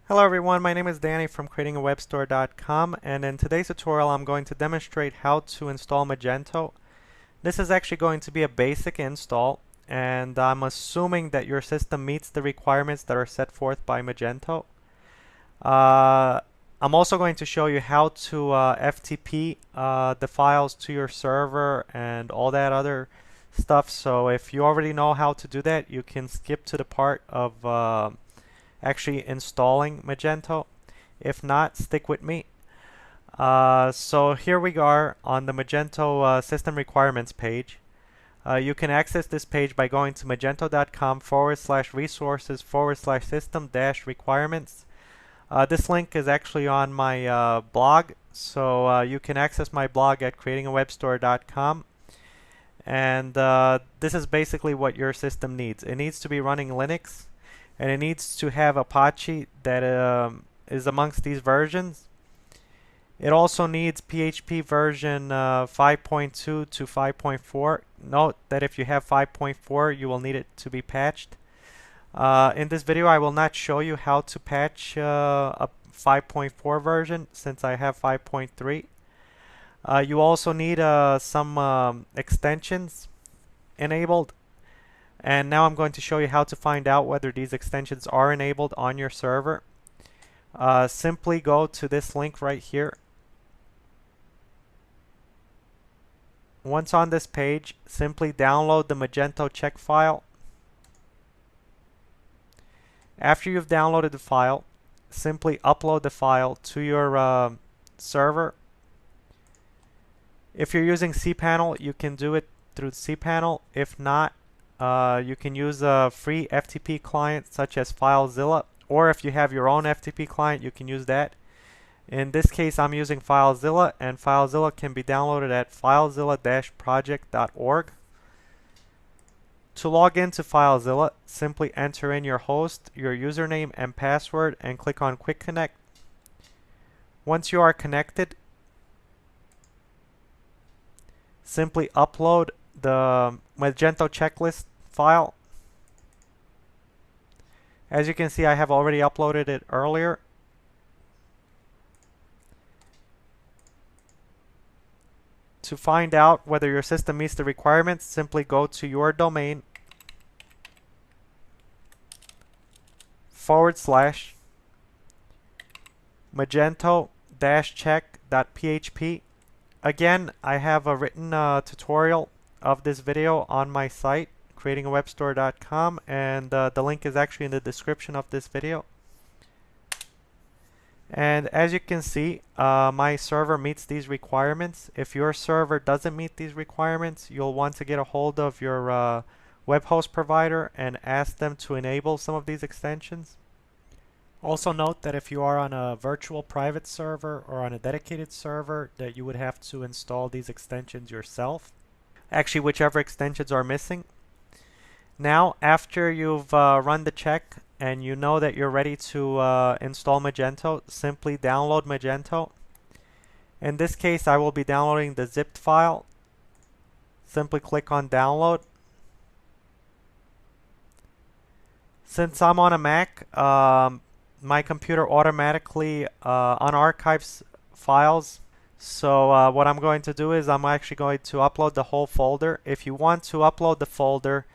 Hello everyone, my name is Danny from creatingawebstore.com, and in today's tutorial I'm going to demonstrate how to install Magento. This is actually going to be a basic install, and I'm assuming that your system meets the requirements that are set forth by Magento. I'm also going to show you how to FTP the files to your server and all that other stuff. So if you already know how to do that, you can skip to the part of actually installing Magento. If not, stick with me. So here we are on the Magento system requirements page. You can access this page by going to magento.com/resources/system-requirements. This link is actually on my blog, so you can access my blog at creatingawebstore.com. And this is basically what your system needs. It needs to be running Linux, and it needs to have Apache that is amongst these versions. It also needs PHP version 5.2 to 5.4. Note that if you have 5.4, you will need it to be patched. In this video, I will not show you how to patch a 5.4 version since I have 5.3. You also need some extensions enabled. And now I'm going to show you how to find out whether these extensions are enabled on your server. Simply go to this link right here. Once on this page, simply download the Magento Tech file. After you've downloaded the file, simply upload the file to your server. If you're using cPanel, you can do it through cPanel. If not, you can use a free FTP client such as FileZilla, or if you have your own FTP client, you can use that. In this case, I'm using FileZilla, and FileZilla can be downloaded at filezilla-project.org. To log into FileZilla, simply enter in your host, your username and password, and click on Quick Connect. Once you are connected, simply upload the Magento checklist file. As you can see, I have already uploaded it earlier. To find out whether your system meets the requirements, simply go to your domain /magento-check.php. Again, I have a written tutorial of this video on my site, creatingawebstore.com, and the link is actually in the description of this video. And as you can see, my server meets these requirements. If your server doesn't meet these requirements, you'll want to get a hold of your web host provider and ask them to enable some of these extensions. Also note that if you are on a virtual private server or on a dedicated server, that you would have to install these extensions yourself. Actually, whichever extensions are missing. Now, after you've run the check and you know that you're ready to install Magento, simply download Magento. In this case, I will be downloading the zipped file. Simply click on download. Since I'm on a Mac, my computer automatically unarchives files. So what I'm going to do is I'm actually going to upload the whole folder. If you want to upload the folder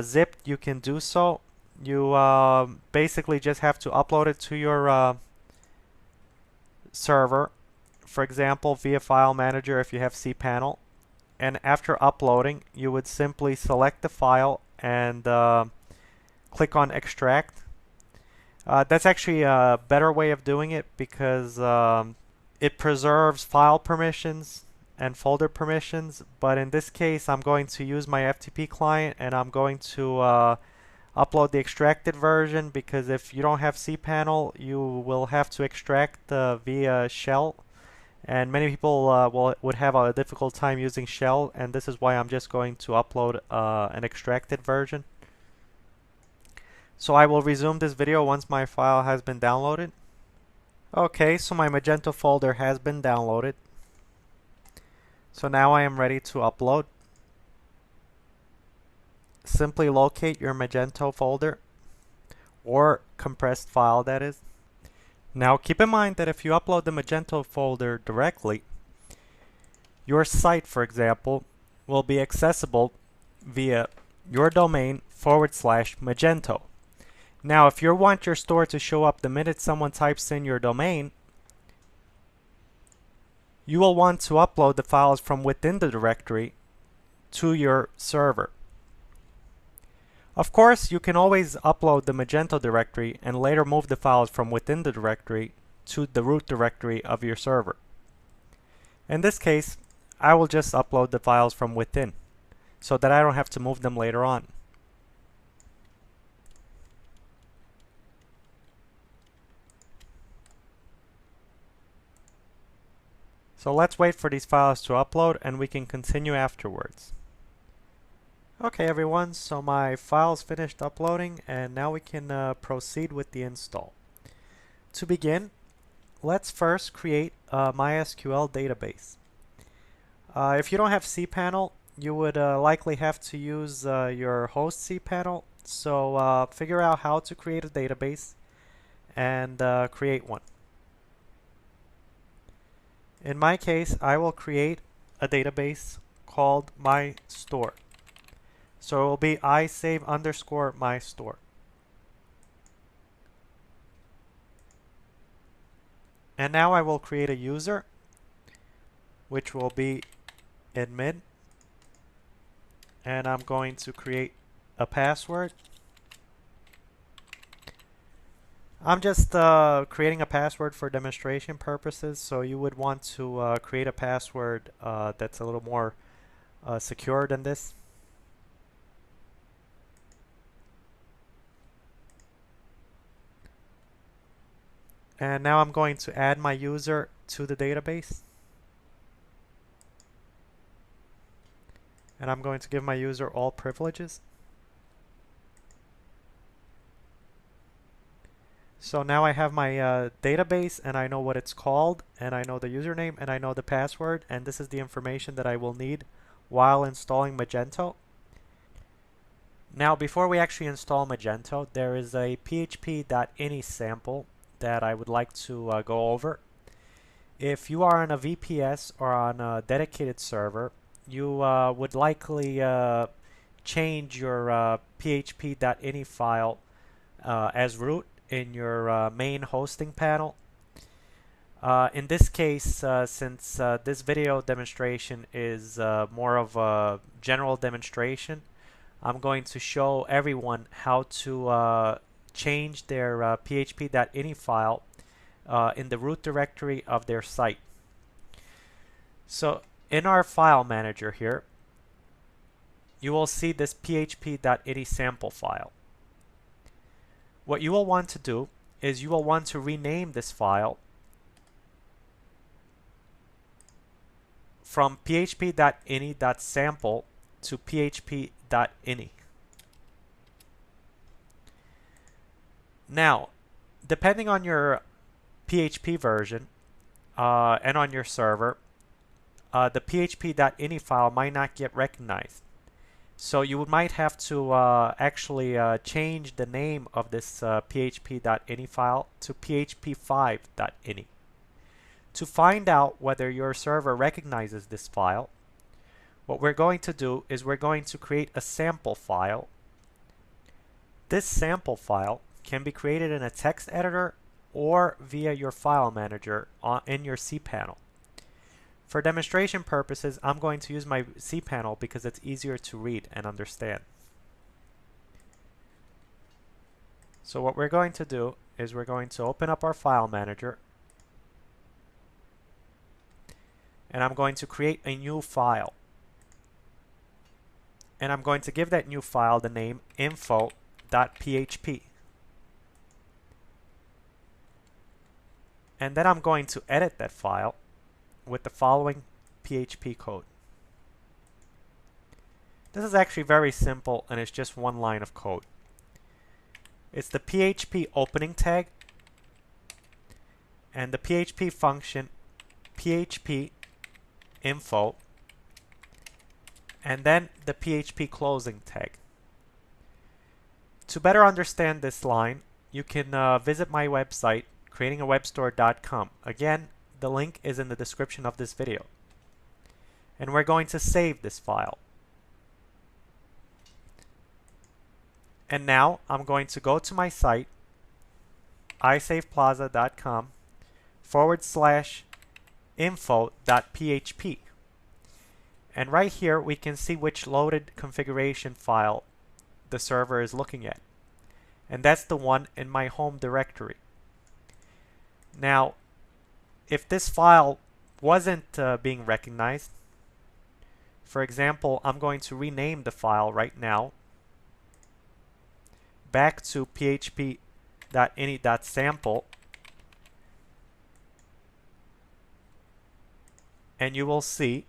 zipped, you can do so. You basically just have to upload it to your server, for example via File Manager if you have cPanel. And after uploading, you would simply select the file and click on extract. That's actually a better way of doing it because it preserves file permissions and folder permissions, but in this case I'm going to use my FTP client and I'm going to upload the extracted version, because if you don't have cPanel, you will have to extract via shell, and many people would have a difficult time using shell, and this is why I'm just going to upload an extracted version. So I will resume this video once my file has been downloaded. Okay, so my Magento folder has been downloaded. So now I am ready to upload. Simply locate your Magento folder, or compressed file that is. Now keep in mind that if you upload the Magento folder directly, your site, for example, will be accessible via your domain /Magento. Now if you want your store to show up the minute someone types in your domain, you will want to upload the files from within the directory to your server. Of course, you can always upload the Magento directory and later move the files from within the directory to the root directory of your server. In this case, I will just upload the files from within so that I don't have to move them later on. So let's wait for these files to upload and we can continue afterwards. Okay everyone, so my files finished uploading and now we can proceed with the install. To begin, let's first create a MySQL database. If you don't have cPanel, you would likely have to use your host cPanel. So figure out how to create a database and create one. In my case, I will create a database called my store. So it will be isave_my_store. And now I will create a user, which will be admin. And I'm going to create a password. I'm just creating a password for demonstration purposes, so you would want to create a password that's a little more secure than this. And now I'm going to add my user to the database. And I'm going to give my user all privileges. So now I have my database and I know what it's called and I know the username and I know the password, and this is the information that I will need while installing Magento. Now before we actually install Magento, there is a php.ini sample that I would like to go over. If you are on a VPS or on a dedicated server, you would likely change your php.ini file as root in your main hosting panel. In this case, since this video demonstration is more of a general demonstration, I'm going to show everyone how to change their php.ini file in the root directory of their site. So in our file manager here, you will see this php.ini sample file. What you will want to do is you will want to rename this file from php.ini.sample to php.ini. Now, depending on your PHP version and on your server, the php.ini file might not get recognized. So you might have to actually change the name of this php.ini file to php5.ini. To find out whether your server recognizes this file, what we're going to do is we're going to create a sample file. This sample file can be created in a text editor or via your file manager in your cPanel. For demonstration purposes, I'm going to use my cPanel because it's easier to read and understand. So what we're going to do is we're going to open up our file manager, and I'm going to create a new file. And I'm going to give that new file the name info.php. And then I'm going to edit that file with the following PHP code. This is actually very simple and it's just one line of code. It's the PHP opening tag and the PHP function PHP info and then the PHP closing tag. To better understand this line, you can visit my website creatingawebstore.com. Again, the link is in the description of this video. And we're going to save this file. And now I'm going to go to my site, iSavePlaza.com/info.php. And right here we can see which loaded configuration file the server is looking at. And that's the one in my home directory. Now, if this file wasn't being recognized, for example, I'm going to rename the file right now back to php.ini.sample, and you will see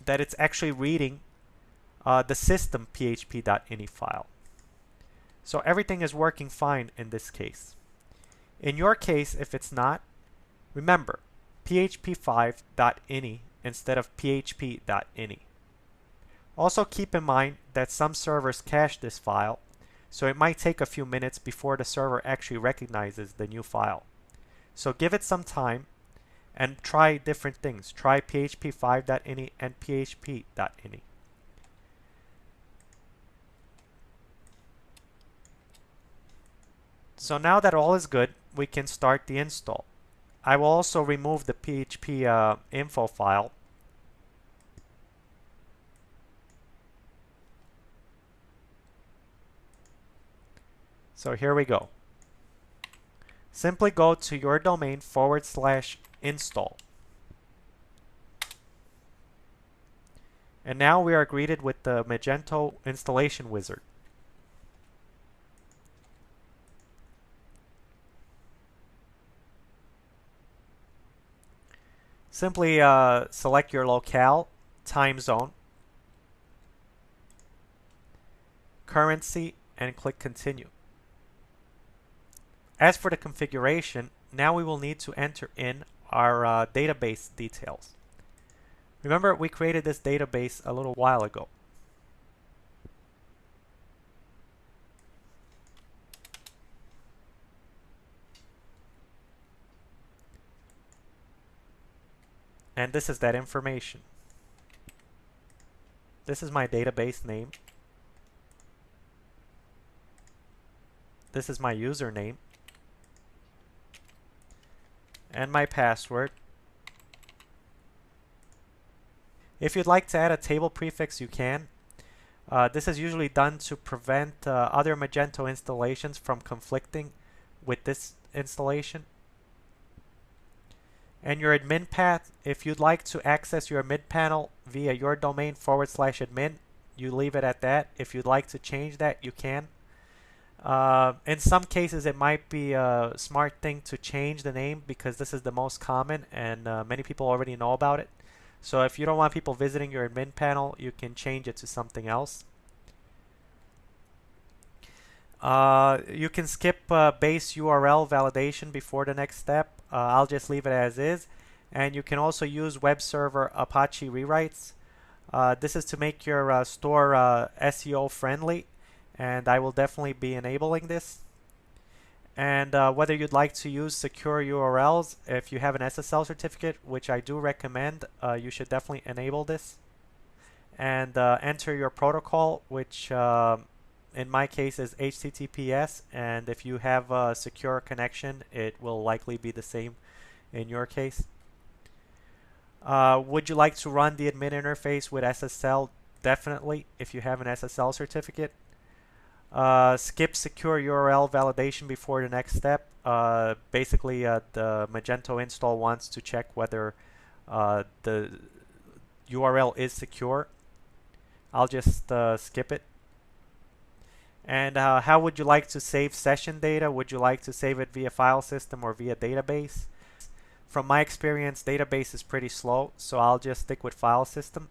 that it's actually reading the system php.ini file. So everything is working fine in this case. In your case, if it's not, remember php5.ini instead of php.ini. Also keep in mind that some servers cache this file, so it might take a few minutes before the server actually recognizes the new file. So give it some time and try different things. Try php5.ini and php.ini. So now that all is good, we can start the install. I will also remove the php info file. So here we go. Simply go to your domain /install. And now we are greeted with the Magento installation wizard. Simply select your locale, time zone, currency, and click continue. As for the configuration, now we will need to enter in our database details. Remember, we created this database a little while ago. And this is that information. This is my database name. This is my username. And my password. If you'd like to add a table prefix, you can. This is usually done to prevent other Magento installations from conflicting with this installation. And your admin path, if you'd like to access your admin panel via your domain /admin, you leave it at that. If you'd like to change that, you can. In some cases, it might be a smart thing to change the name because this is the most common and many people already know about it. So if you don't want people visiting your admin panel, you can change it to something else. You can skip base URL validation before the next step. I'll just leave it as is. And you can also use web server Apache rewrites. This is to make your store SEO friendly, and I will definitely be enabling this. And whether you'd like to use secure URLs, if you have an SSL certificate, which I do recommend, you should definitely enable this. And enter your protocol, which in my case is HTTPS, and if you have a secure connection, it will likely be the same in your case. Would you like to run the admin interface with SSL? Definitely, if you have an SSL certificate. Skip secure URL validation before the next step. Basically, the Magento install wants to check whether the URL is secure. I'll just skip it. And how would you like to save session data? Would you like to save it via file system or via database? From my experience, database is pretty slow, so I'll just stick with file system.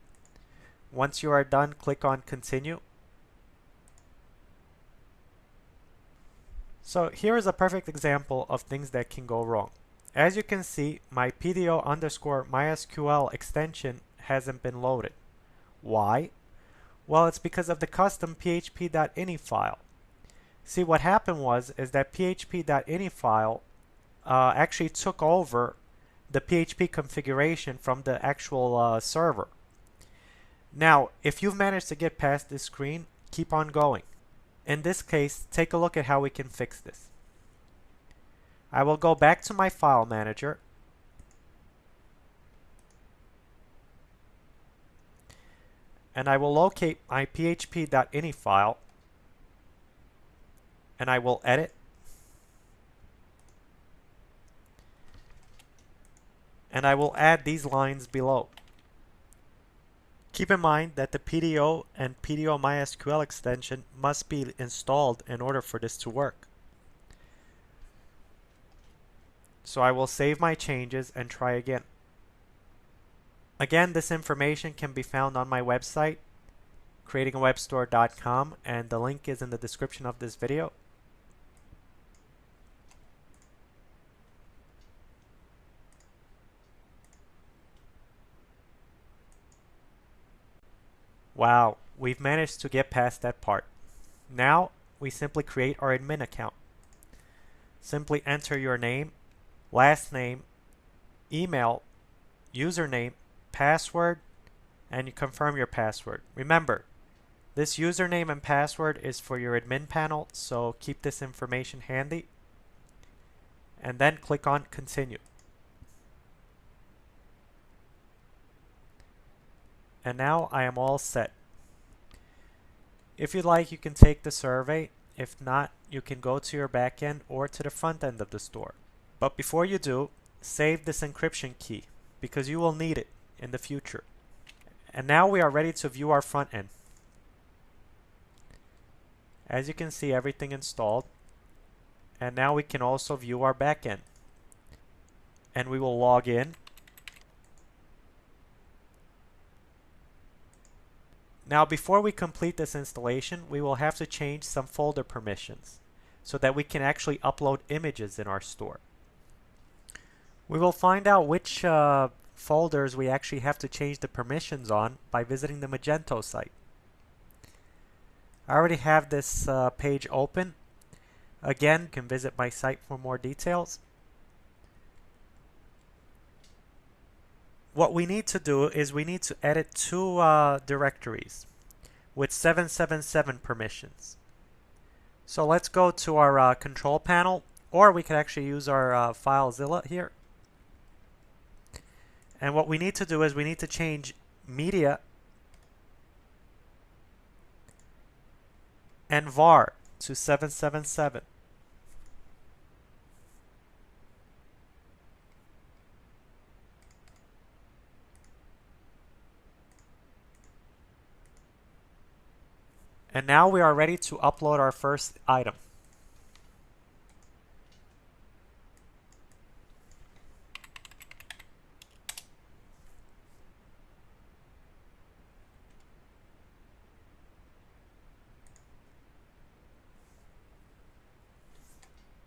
Once you are done, click on continue. So here is a perfect example of things that can go wrong. As you can see, my PDO_MySQL extension hasn't been loaded. Why? Well, it's because of the custom php.ini file. See, what happened is that php.ini file actually took over the PHP configuration from the actual server. Now, if you've managed to get past this screen, keep on going. In this case, take a look at how we can fix this. I will go back to my file manager, and I will locate my php.ini file, and I will edit, and I will add these lines below. Keep in mind that the PDO and PDO MySQL extension must be installed in order for this to work. So I will save my changes and try again. Again, this information can be found on my website, creatingawebstore.com, and the link is in the description of this video. Wow, we've managed to get past that part. Now, we simply create our admin account. Simply enter your name, last name, email, username, password, and you confirm your password. Remember, this username and password is for your admin panel, so keep this information handy. And then click on Continue. And now I am all set. If you'd like, you can take the survey. If not, you can go to your back end or to the front end of the store. But before you do, save this encryption key because you will need it in the future. And now we are ready to view our front end. As you can see, everything installed. And now we can also view our back end. And we will log in. Now, before we complete this installation, we will have to change some folder permissions so that we can actually upload images in our store. We will find out which folders we actually have to change the permissions on by visiting the Magento site. I already have this page open. Again, you can visit my site for more details. What we need to do is we need to edit two directories with 777 permissions. So let's go to our control panel, or we can actually use our FileZilla here. And what we need to do is we need to change media and var to 777. And now we are ready to upload our first item.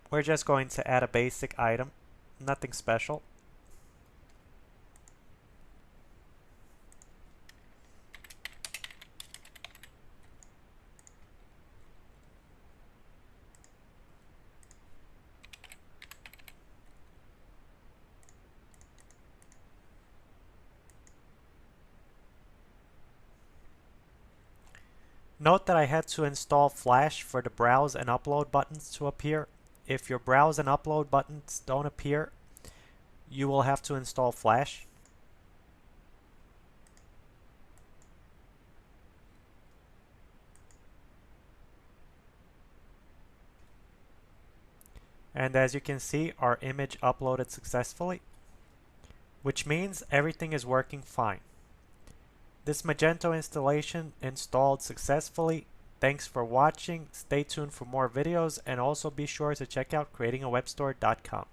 We're just going to add a basic item, nothing special. Note that I had to install Flash for the browse and upload buttons to appear. If your browse and upload buttons don't appear, you will have to install Flash. And as you can see, our image uploaded successfully, which means everything is working fine. This Magento installation installed successfully. Thanks for watching. Stay tuned for more videos and also be sure to check out creatingawebstore.com.